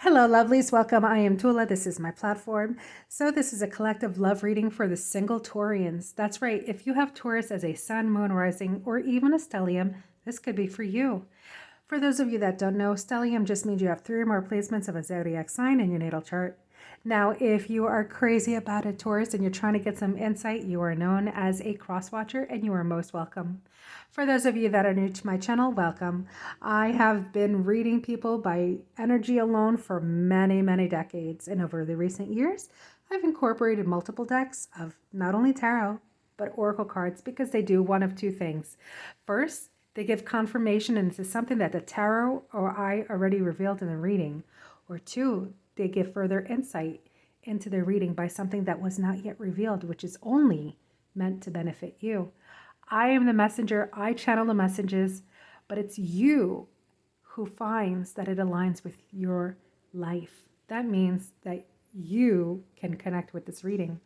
Hello, lovelies. Welcome. I am Tula. This is my platform. So this is a collective love reading for the single Taurians. That's right. If you have Taurus as a sun, moon, rising, or even a stellium, this could be for you. For those of you that don't know, stellium just means you have 3 or more placements of a zodiac sign in your natal chart. Now, if you are crazy about a Taurus and you're trying to get some insight, you are known as a cross watcher and you are most welcome. For those of you that are new to my channel, welcome. I have been reading people by energy alone for many, many decades. And over the recent years, I've incorporated multiple decks of not only tarot, but oracle cards because they do one of two things. First, they give confirmation into something that the tarot or I already revealed in the reading. Or two, they give further insight into the reading by something that was not yet revealed, which is only meant to benefit you. I am the messenger. I channel the messages, but it's you who finds that it aligns with your life. That means that you can connect with this reading.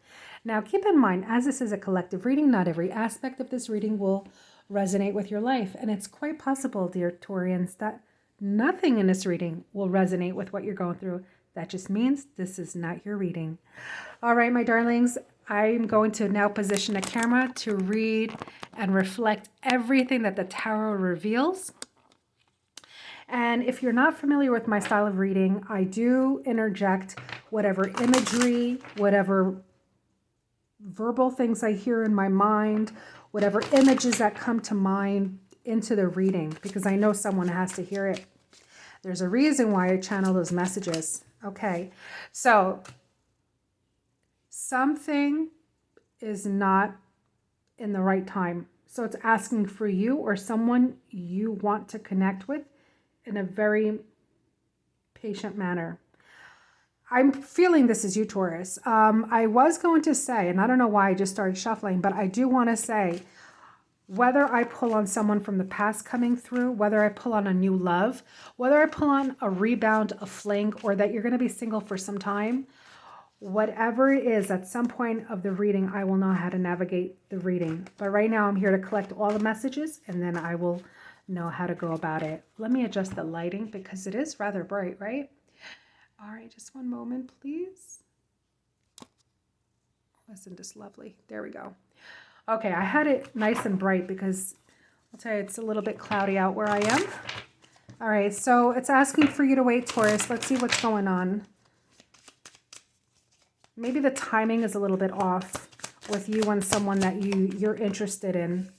Now, keep in mind, as this is a collective reading, not every aspect of this reading will resonate with your life. And it's quite possible, dear Taurians, that nothing in this reading will resonate with what you're going through. That just means this is not your reading. All right, my darlings, I'm going to now position a camera to read and reflect everything that the tarot reveals. And if you're not familiar with my style of reading, I do interject whatever imagery, whatever verbal things I hear in my mind, whatever images that come to mind into the reading, because I know someone has to hear it. There's a reason why I channel those messages. Okay, so something is not in the right time. So it's asking for you or someone you want to connect with in a very patient manner. I'm feeling this is you, Taurus. I was going to say, and I don't know why I just started shuffling, but I do want to say, whether I pull on someone from the past coming through, whether I pull on a new love, whether I pull on a rebound, a fling, or that you're going to be single for some time, whatever it is, at some point of the reading, I will know how to navigate the reading. But right now, I'm here to collect all the messages, and then I will know how to go about it. Let me adjust the lighting because it is rather bright, right? All right, just one moment, please. Isn't this lovely? There we go. Okay, I had it nice and bright because I'll tell you, it's a little bit cloudy out where I am. All right, so it's asking for you to wait, Taurus. Let's see what's going on. Maybe the timing is a little bit off with you and someone that you're interested in.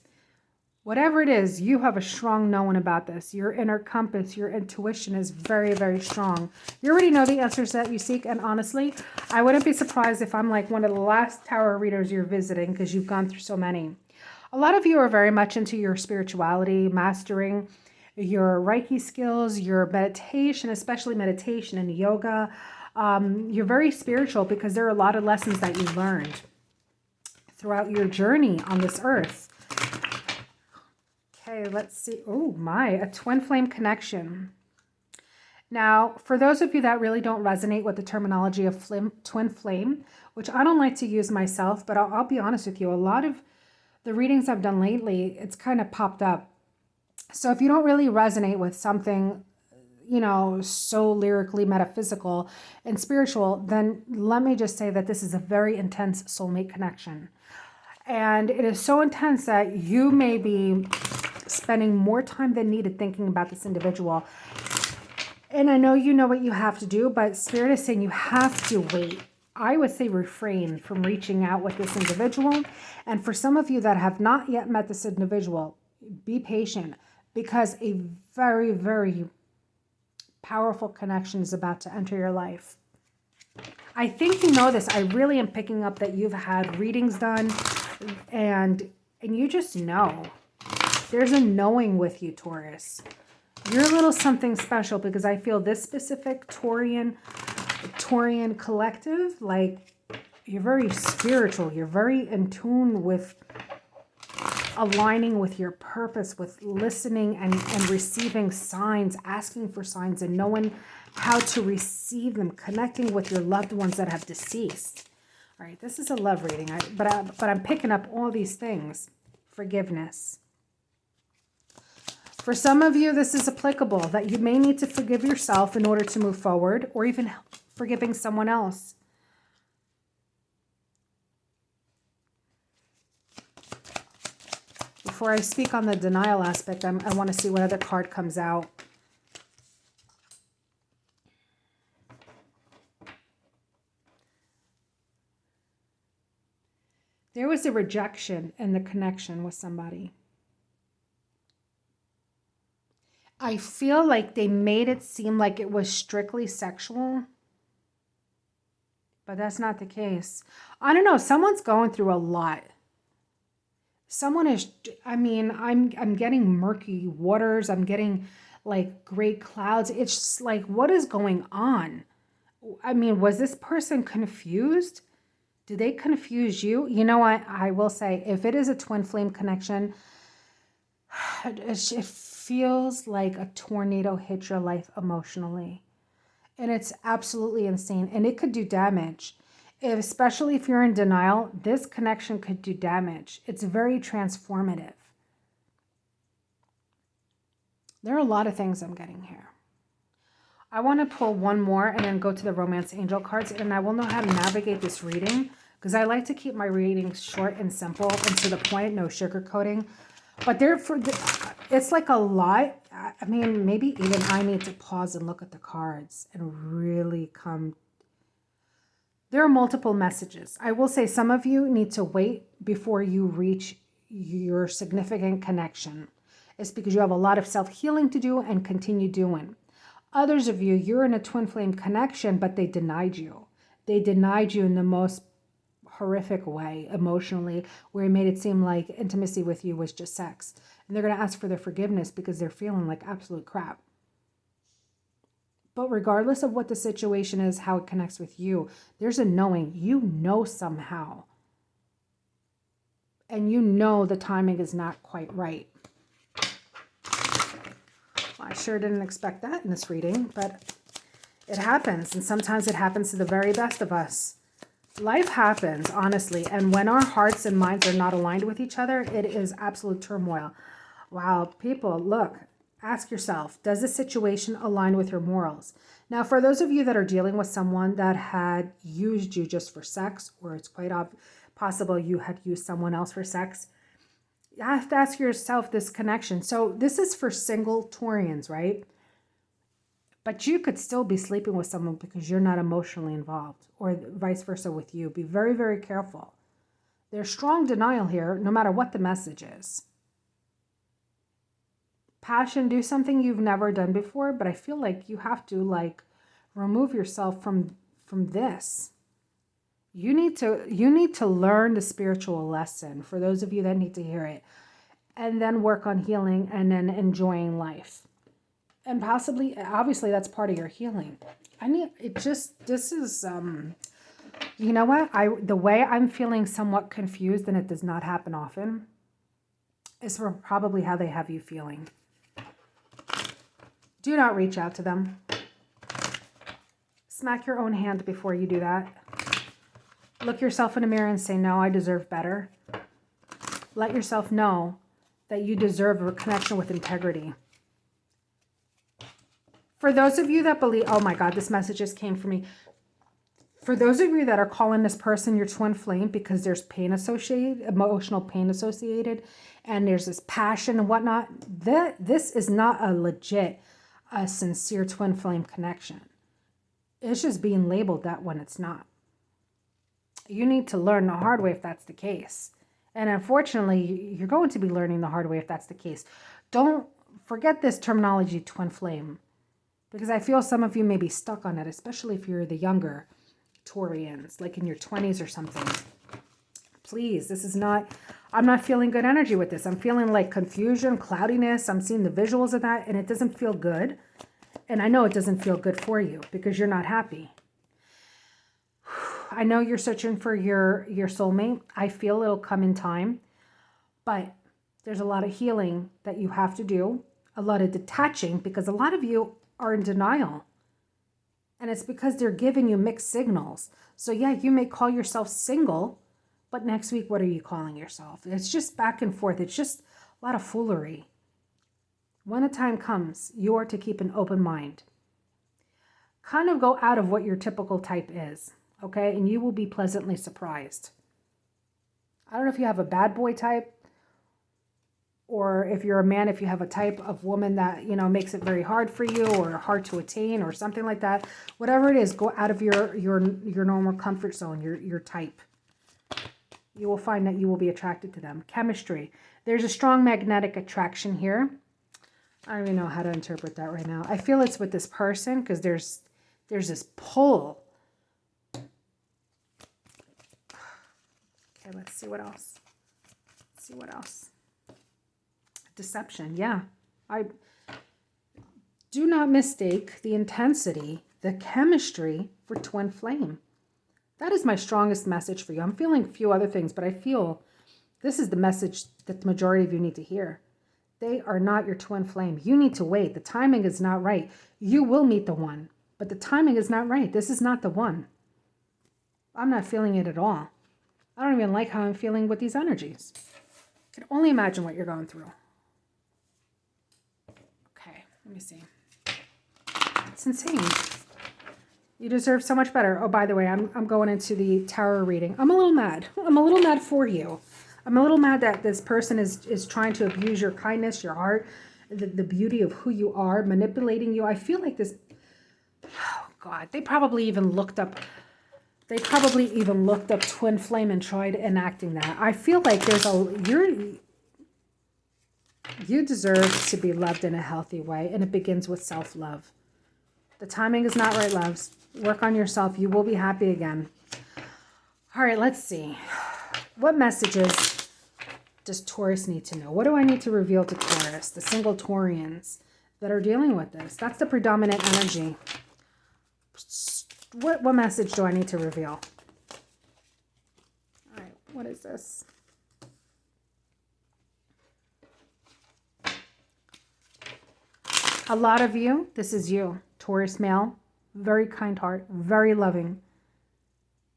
Whatever it is, you have a strong knowing about this. Your inner compass, your intuition is very, very strong. You already know the answers that you seek. And honestly, I wouldn't be surprised if I'm like one of the last tarot readers you're visiting because you've gone through so many. A lot of you are very much into your spirituality, mastering your Reiki skills, your meditation, especially meditation and yoga. You're very spiritual because there are a lot of lessons that you learned throughout your journey on this earth. Okay, let's see. Oh my, a twin flame connection. Now, for those of you that really don't resonate with the terminology of twin flame, which I don't like to use myself, but I'll be honest with you, a lot of the readings I've done lately, it's kind of popped up. So if you don't really resonate with something, so lyrically metaphysical and spiritual, then let me just say that this is a very intense soulmate connection. And it is so intense that you may be spending more time than needed thinking about this individual. And I know you know what you have to do, but Spirit is saying you have to wait. I would say refrain from reaching out with this individual. And for some of you that have not yet met this individual, be patient because a very, very powerful connection is about to enter your life. I think you know this. I really am picking up that you've had readings done and you just know. There's a knowing with you, Taurus. You're a little something special because I feel this specific Taurian collective, like you're very spiritual. You're very in tune with aligning with your purpose, with listening and receiving signs, asking for signs and knowing how to receive them, connecting with your loved ones that have deceased. All right, this is a love reading, but I'm picking up all these things. Forgiveness. For some of you, this is applicable, that you may need to forgive yourself in order to move forward, or even forgiving someone else. Before I speak on the denial aspect, I want to see what other card comes out. There was a rejection in the connection with somebody. I feel like they made it seem like it was strictly sexual, but that's not the case. I don't know. Someone's going through a lot. Someone is, I mean, I'm getting murky waters. I'm getting like gray clouds. It's just like, what is going on? I mean, was this person confused? Did they confuse you? You know what? I will say, if it is a twin flame connection, it feels like a tornado hit your life emotionally. And it's absolutely insane. And it could do damage. Especially if you're in denial, this connection could do damage. It's very transformative. There are a lot of things I'm getting here. I want to pull one more and then go to the Romance Angel cards, and I will know how to navigate this reading, because I like to keep my readings short and simple and to the point, no sugarcoating. But it's like a lot. I mean, maybe even I need to pause and look at the cards and really come. There are multiple messages. I will say some of you need to wait before you reach your significant connection. It's because you have a lot of self-healing to do and continue doing. Others of you, you're in a twin flame connection, but they denied you. They denied you in the most horrific way emotionally, where it made it seem like intimacy with you was just sex. And they're going to ask for their forgiveness because they're feeling like absolute crap. But regardless of what the situation is, how it connects with you, there's a knowing. You know somehow. And you know the timing is not quite right. I sure didn't expect that in this reading, but it happens. And sometimes it happens to the very best of us. Life happens, honestly. And when our hearts and minds are not aligned with each other, it is absolute turmoil. Wow, people, look, ask yourself, does the situation align with your morals? Now, for those of you that are dealing with someone that had used you just for sex, or it's quite possible you had used someone else for sex, you have to ask yourself this connection. So this is for single Taurians, right? But you could still be sleeping with someone because you're not emotionally involved, or vice versa with you. Be very, very careful. There's strong denial here, no matter what the message is. Passion, do something you've never done before, but I feel like you have to remove yourself from this. You need to learn the spiritual lesson, for those of you that need to hear it, and then work on healing and then enjoying life. And possibly, obviously, that's part of your healing. This is, you know what? The way I'm feeling somewhat confused, and it does not happen often, is for probably how they have you feeling. Do not reach out to them. Smack your own hand before you do that. Look yourself in the mirror and say, no, I deserve better. Let yourself know that you deserve a connection with integrity. For those of you that believe, oh my God, this message just came for me. For those of you that are calling this person your twin flame because there's pain associated, emotional pain associated, and there's this passion and whatnot, this is not a legit, a sincere twin flame connection. It's just being labeled that when it's not. You need to learn the hard way if that's the case. And unfortunately, you're going to be learning the hard way if that's the case. Don't forget this terminology, twin flame, because I feel some of you may be stuck on it, especially if you're the younger Taurians, like in your 20s or something. Please, I'm not feeling good energy with this. I'm feeling like confusion, cloudiness. I'm seeing the visuals of that, and it doesn't feel good. And I know it doesn't feel good for you because you're not happy. I know you're searching for your soulmate. I feel it'll come in time, but there's a lot of healing that you have to do, a lot of detaching, because a lot of you are in denial. And it's because they're giving you mixed signals. So yeah, you may call yourself single, but next week, what are you calling yourself? It's just back and forth. It's just a lot of foolery. When the time comes, you are to keep an open mind. Kind of go out of what your typical type is, okay? And you will be pleasantly surprised. I don't know if you have a bad boy type, or if you're a man, if you have a type of woman that, you know, makes it very hard for you or hard to attain or something like that. Whatever it is, go out of your normal comfort zone, your type. You will find that you will be attracted to them. Chemistry. There's a strong magnetic attraction here. I don't even know how to interpret that right now. I feel it's with this person because there's this pull. Okay, let's see what else. Let's see what else. Deception, yeah. I do not mistake the intensity, the chemistry for twin flame. That is my strongest message for you. I'm feeling a few other things, but I feel this is the message that the majority of you need to hear. They are not your twin flame. You need to wait. The timing is not right. You will meet the one, but the timing is not right. This is not the one. I'm not feeling it at all. I don't even like how I'm feeling with these energies. I can only imagine what you're going through. Okay, let me see. It's insane. You deserve so much better. Oh, by the way, I'm going into the tarot reading. I'm a little mad. I'm a little mad for you. I'm a little mad that this person is trying to abuse your kindness, your heart, the beauty of who you are, manipulating you. I feel like this, oh God, they probably even looked up twin flame and tried enacting that. I feel like you deserve to be loved in a healthy way, and it begins with self-love. The timing is not right, loves. Work on yourself. You will be happy again. All right, let's see. What messages does Taurus need to know? What do I need to reveal to Taurus, the single Taurians that are dealing with this? That's the predominant energy. What message do I need to reveal? All right, what is this? A lot of you, this is you, Taurus male, very kind heart, very loving.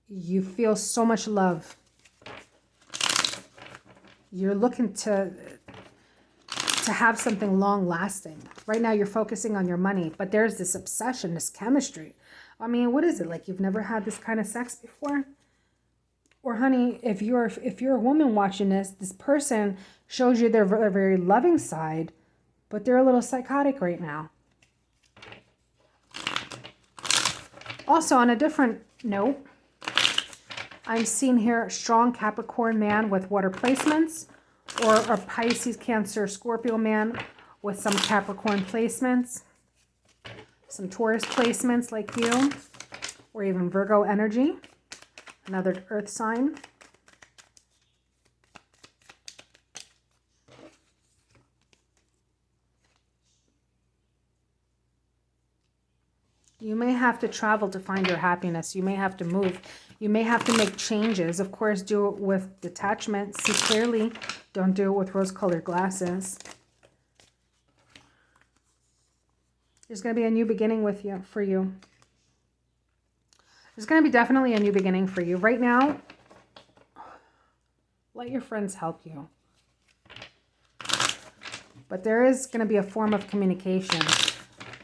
You feel so much love. You're looking to have something long lasting. Right now you're focusing on your money, but there's this obsession, this chemistry. I mean, what is it? Like you've never had this kind of sex before? Or honey, if you're a woman watching this person shows you their very loving side, but they're a little psychotic right now. Also, on a different note, I'm seeing here a strong Capricorn man with water placements, or a Pisces, Cancer, Scorpio man with some Capricorn placements, some Taurus placements like you, or even Virgo energy, another earth sign. You may have to travel to find your happiness. You may have to move. You may have to make changes. Of course, do it with detachment. See clearly. Don't do it with rose-colored glasses. There's going to be a new beginning for you. There's going to be definitely a new beginning for you. Right now, let your friends help you. But there is going to be a form of communication.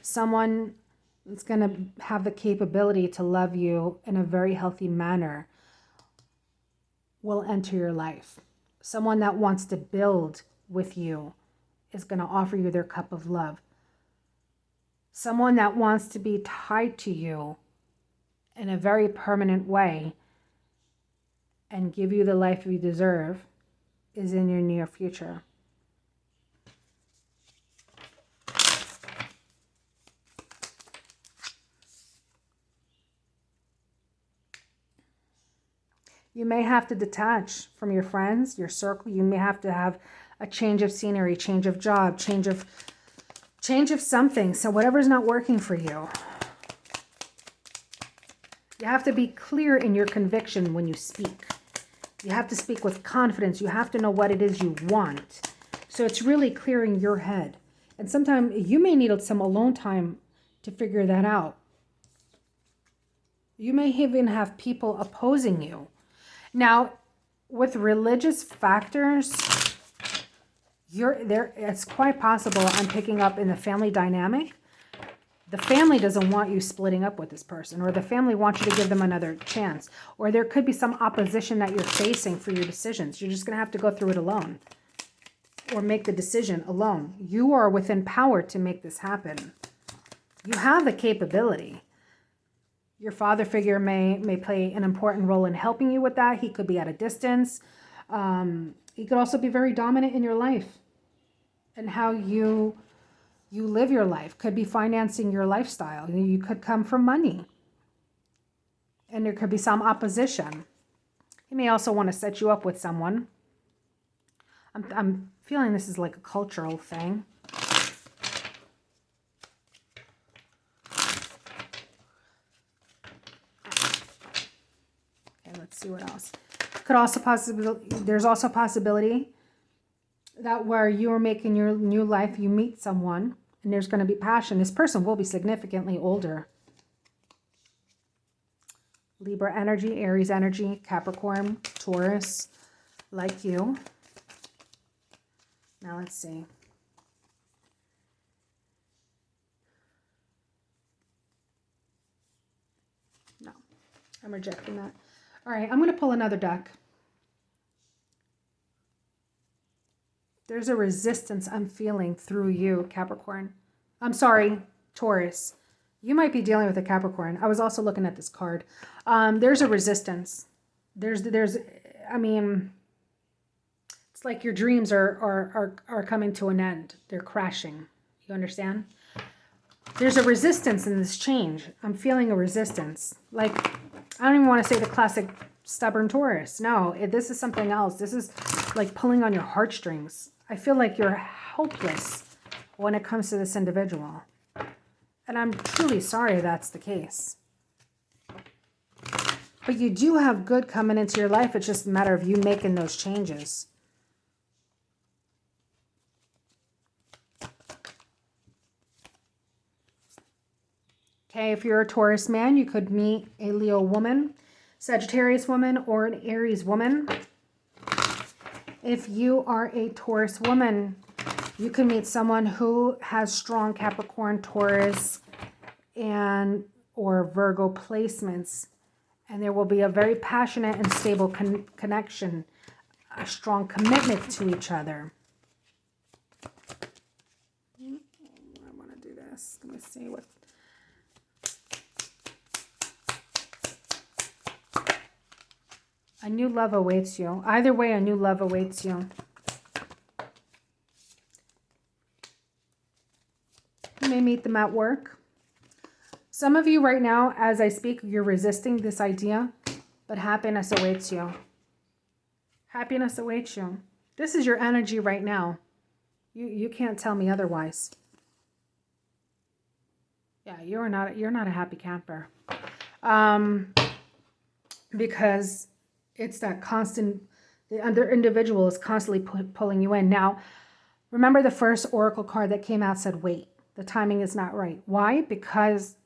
Someone that's going to have the capability to love you in a very healthy manner will enter your life. Someone that wants to build with you is going to offer you their cup of love. Someone that wants to be tied to you in a very permanent way and give you the life you deserve is in your near future. You may have to detach from your friends, your circle. You may have to have a change of scenery, change of job, change of something. So whatever's not working for you. You have to be clear in your conviction when you speak. You have to speak with confidence. You have to know what it is you want. So it's really clearing your head. And sometimes you may need some alone time to figure that out. You may even have people opposing you. Now, with religious factors, It's quite possible, I'm picking up in the family dynamic, the family doesn't want you splitting up with this person, or the family wants you to give them another chance, or there could be some opposition that you're facing for your decisions. You're just going to have to go through it alone, or make the decision alone. You are within power to make this happen. You have the capability. Your father figure may play an important role in helping you with that. He could be at a distance. He could also be very dominant in your life and how you live your life. Could be financing your lifestyle. You could come from money. And there could be some opposition. He may also want to set you up with someone. I'm feeling this is like a cultural thing. Okay, let's see what else. There's also a possibility that where you're making your new life, you meet someone and there's going to be passion. This person will be significantly older. Libra energy, Aries energy, Capricorn, Taurus, like you. Now let's see. No, I'm rejecting that. All right, I'm going to pull another deck. There's a resistance I'm feeling through you, Capricorn. I'm sorry, Taurus. You might be dealing with a Capricorn. I was also looking at this card. There's a resistance. I mean, it's like your dreams are coming to an end. They're crashing. You understand? There's a resistance in this change. I'm feeling a resistance. Like, I don't even want to say the classic stubborn Taurus. No, this is something else. This is like pulling on your heartstrings. I feel like you're helpless when it comes to this individual. And I'm truly sorry that's the case. But you do have good coming into your life. It's just a matter of you making those changes. Okay, if you're a Taurus man, you could meet a Leo woman, Sagittarius woman, or an Aries woman. If you are a Taurus woman, you can meet someone who has strong Capricorn, Taurus, and or Virgo placements. And there will be a very passionate and stable connection, a strong commitment to each other. I want to do this. Let me see what... A new love awaits you. Either way, a new love awaits you. You may meet them at work. Some of you right now, as I speak, you're resisting this idea, but happiness awaits you. Happiness awaits you. This is your energy right now. You can't tell me otherwise. Yeah, you're not a happy camper. Because it's that constant, the other individual is constantly pulling you in. Now, remember the first oracle card that came out said, wait, the timing is not right. Why? Because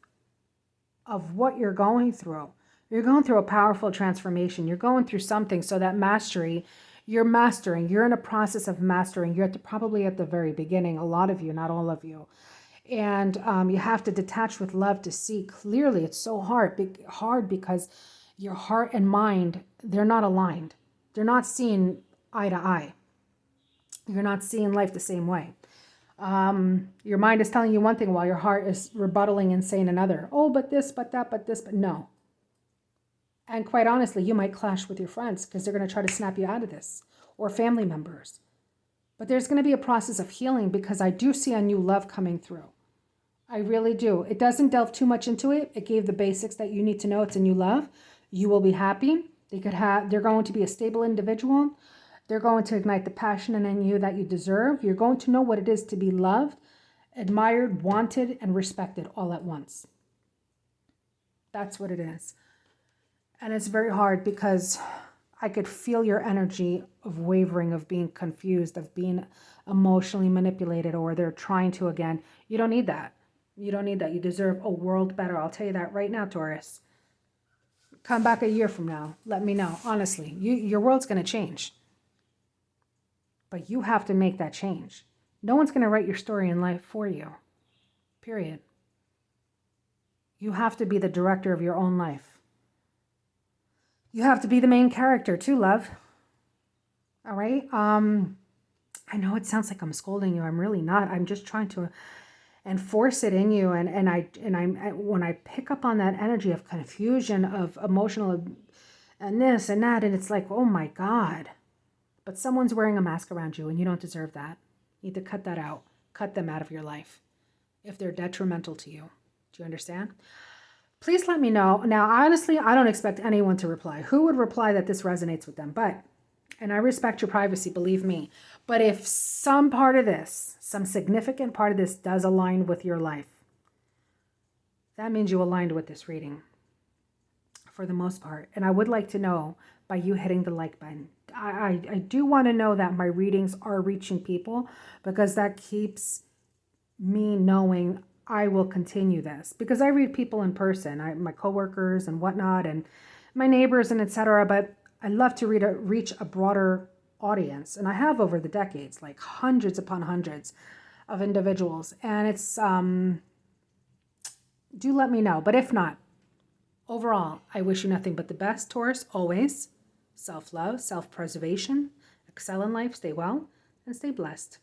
of what you're going through. You're going through a powerful transformation. You're going through something, so that mastery, you're mastering. You're in a process of mastering. You're probably at the very beginning, a lot of you, not all of you. And you have to detach with love to see clearly. It's so hard because your heart and mind, they're not aligned. They're not seeing eye to eye. You're not seeing life the same way. Your mind is telling you one thing while your heart is rebuttaling and saying another. Oh, but this, but that, but this, but no. And quite honestly, you might clash with your friends because they're going to try to snap you out of this, or family members. But there's going to be a process of healing because I do see a new love coming through. I really do. It doesn't delve too much into it. It gave the basics that you need to know. It's a new love. You will be happy. They're going to be a stable individual. They're going to ignite the passion in you that you deserve. You're going to know what it is to be loved, admired, wanted, and respected all at once. That's what it is. And it's very hard because I could feel your energy of wavering, of being confused, of being emotionally manipulated, or they're trying to again. You don't need that. You don't need that. You deserve a world better. I'll tell you that right now, Taurus. Come back a year from now. Let me know. Honestly, your world's going to change. But you have to make that change. No one's going to write your story in life for you. Period. You have to be the director of your own life. You have to be the main character too, love. All right? I know it sounds like I'm scolding you. I'm really not. I'm just trying to enforce it in you. And when I pick up on that energy of confusion, of emotional and this and that, and it's like, oh my God. But someone's wearing a mask around you and you don't deserve that. You need to cut that out. Cut them out of your life if they're detrimental to you. Do you understand? Please let me know. Now, honestly, I don't expect anyone to reply. Who would reply that this resonates with them? But, and I respect your privacy, believe me. But if some part of this, some significant part of this does align with your life, that means you aligned with this reading for the most part. And I would like to know by you hitting the like button. I do want to know that my readings are reaching people, because that keeps me knowing I will continue this, because I read people in person, my coworkers and whatnot, and my neighbors and etc. But I love to reach a broader audience, and I have over the decades, like hundreds upon hundreds of individuals. And it's do let me know. But if not, overall, I wish you nothing but the best, Taurus. Always self-love, self-preservation, excel in life, stay well, and stay blessed.